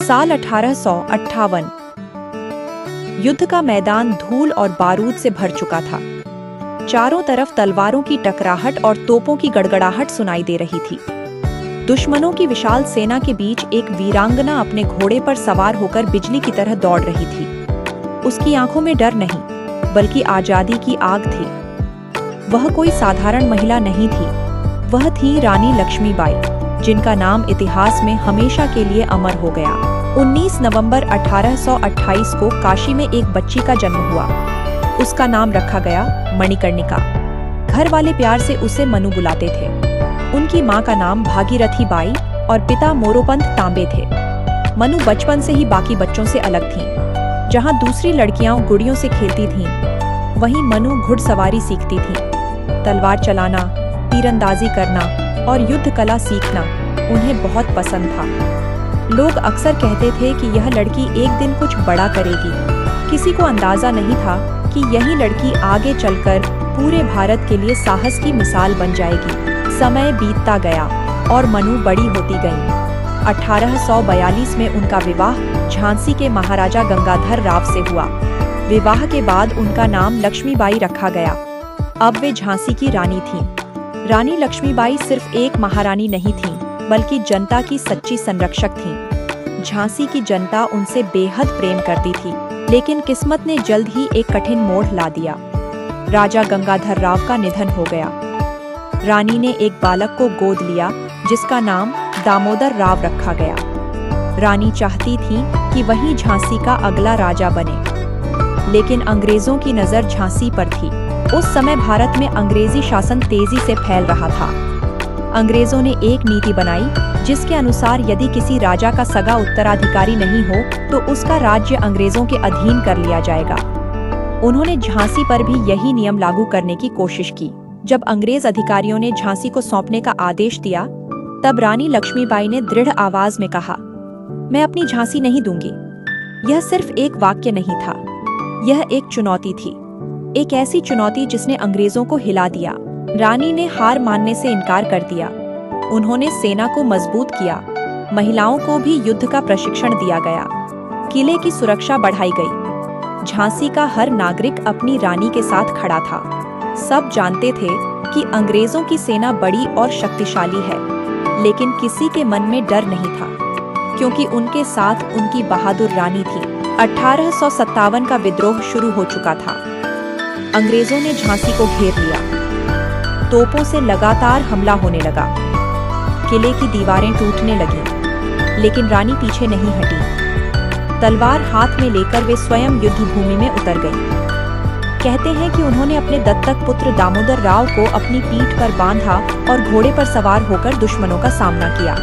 साल 1858। युद्ध का मैदान धूल और बारूद से भर चुका था। चारों तरफ तलवारों की टकराहट और तोपों की गड़गड़ाहट सुनाई दे रही थी। दुश्मनों की विशाल सेना के बीच एक वीरांगना अपने घोड़े पर सवार होकर बिजली की तरह दौड़ रही थी। उसकी आंखों में डर नहीं, बल्कि आजादी की आग थी। वह कोई साधारण महिला नहीं थी, वह थी रानी लक्ष्मीबाई, जिनका नाम इतिहास में हमेशा के लिए अमर हो गया। 19 नवंबर 1828 को काशी में एक बच्ची का जन्म हुआ। उसका नाम रखा गया मणिकर्णिका। घर वाले प्यार से उसे मनु बुलाते थे। उनकी माँ का नाम भागीरथी बाई और पिता मोरोपंत तांबे थे। मनु बचपन से ही बाकी बच्चों से अलग थीं। जहाँ दूसरी लड़कियां गुड़ियों से खेलती थीं, वहीं मनु घुड़सवारी सीखती थी। तलवार चलाना, तीरंदाजी करना और युद्ध कला सीखना उन्हें बहुत पसंद था। लोग अक्सर कहते थे कि यह लड़की एक दिन कुछ बड़ा करेगी। किसी को अंदाजा नहीं था कि यही लड़की आगे चलकर पूरे भारत के लिए साहस की मिसाल बन जाएगी। समय बीतता गया और मनु बड़ी होती गई। 1842 में उनका विवाह झांसी के महाराजा गंगाधर राव से हुआ। विवाह के बाद उनका नाम लक्ष्मीबाई रखा गया। अब वे झांसी की रानी थीं। रानी लक्ष्मीबाई सिर्फ एक महारानी नहीं थीं, बल्कि जनता की सच्ची संरक्षक थीं। झांसी की जनता उनसे बेहद प्रेम करती थी, लेकिन किस्मत ने जल्द ही एक कठिन मोड़ ला दिया। राजा गंगाधर राव का निधन हो गया। रानी ने एक बालक को गोद लिया, जिसका नाम दामोदर राव रखा गया। रानी चाहती थी कि वही झांसी का अगला राजा बने, लेकिन अंग्रेजों की नजर झांसी पर थी। उस समय भारत में अंग्रेजी शासन तेजी से फैल रहा था। अंग्रेजों ने एक नीति बनाई, जिसके अनुसार यदि किसी राजा का सगा उत्तराधिकारी नहीं हो तो उसका राज्य अंग्रेजों के अधीन कर लिया जाएगा। उन्होंने झांसी पर भी यही नियम लागू करने की कोशिश की। जब अंग्रेज अधिकारियों ने झांसी को सौंपने का आदेश दिया, तब रानी लक्ष्मीबाई ने दृढ़ आवाज में कहा, मैं अपनी झांसी नहीं दूंगी। यह सिर्फ एक वाक्य नहीं था, यह एक चुनौती थी, एक ऐसी चुनौती जिसने अंग्रेजों को हिला दिया। रानी ने हार मानने से इनकार कर दिया। उन्होंने सेना को मजबूत किया, महिलाओं को भी युद्ध का प्रशिक्षण दिया गया, किले की सुरक्षा बढ़ाई गई। झांसी का हर नागरिक अपनी रानी के साथ खड़ा था। सब जानते थे कि अंग्रेजों की सेना बड़ी और शक्तिशाली है, लेकिन किसी के मन में डर नहीं था, क्योंकि उनके साथ उनकी बहादुर रानी थी। 1857 का विद्रोह शुरू हो चुका था। अंग्रेजों ने झांसी को घेर लिया। तोपों से लगातार हमला होने लगा। किले की दीवारें टूटने लगीं, लेकिन रानी पीछे नहीं हटी। तलवार हाथ में लेकर वे स्वयं युद्ध भूमि में उतर गईं। कहते हैं कि उन्होंने अपने दत्तक पुत्र दामोदर राव को अपनी पीठ पर बांधा और घोड़े पर सवार होकर दुश्मनों का सामना किया।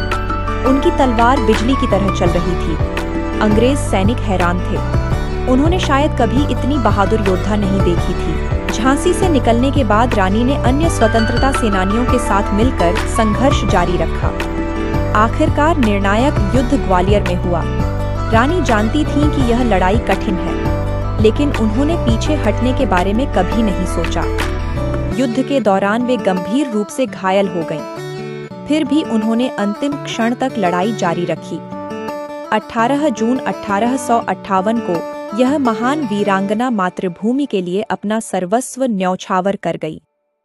उनकी तलवार बिजली की तरह चल रही थी। अंग्रेज सैनिक हैरान थे। उन्होंने शायद कभी इतनी बहादुर योद्धा नहीं देखी थी। झांसी से निकलने के बाद रानी ने अन्य स्वतंत्रता सेनानियों के साथ मिलकर संघर्ष जारी रखा। आखिरकार निर्णायक युद्ध ग्वालियर में हुआ। रानी जानती थीं कि यह लड़ाई कठिन है, लेकिन उन्होंने पीछे हटने के बारे में कभी नहीं सोचा। युद्ध के दौरान वे गंभीर रूप से घायल हो गईं। फिर भी उन्होंने अंतिम क्षण तक लड़ाई जारी रखी। 18 जून 1858 को यह महान वीरांगना मातृभूमि के लिए अपना सर्वस्व न्यौछावर कर गई।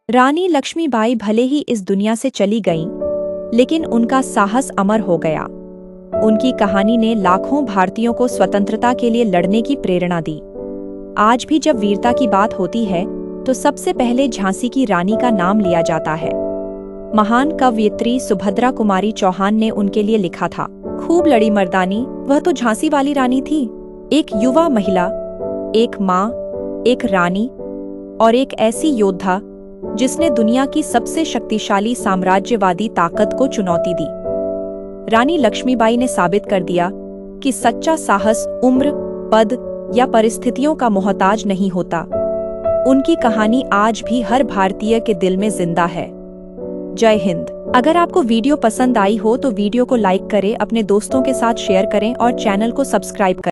रानी लक्ष्मीबाई भले ही इस दुनिया से चली गईं, लेकिन उनका साहस अमर हो गया। उनकी कहानी ने लाखों भारतीयों को स्वतंत्रता के लिए लड़ने की प्रेरणा दी। आज भी जब वीरता की बात होती है, तो सबसे पहले झांसी की रानी का नाम लिया जाता है। महान कवयित्री सुभद्रा कुमारी चौहान ने उनके लिए लिखा था, खूब लड़ी मर्दानी, वह तो झांसी वाली रानी थी। एक युवा महिला, एक माँ, एक रानी और एक ऐसी योद्धा जिसने दुनिया की सबसे शक्तिशाली साम्राज्यवादी ताकत को चुनौती दी। रानी लक्ष्मीबाई ने साबित कर दिया कि सच्चा साहस उम्र, पद या परिस्थितियों का मोहताज नहीं होता। उनकी कहानी आज भी हर भारतीय के दिल में जिंदा है। जय हिंद। अगर आपको वीडियो पसंद आई हो तो वीडियो को लाइक करें, अपने दोस्तों के साथ शेयर करें और चैनल को सब्सक्राइब करें।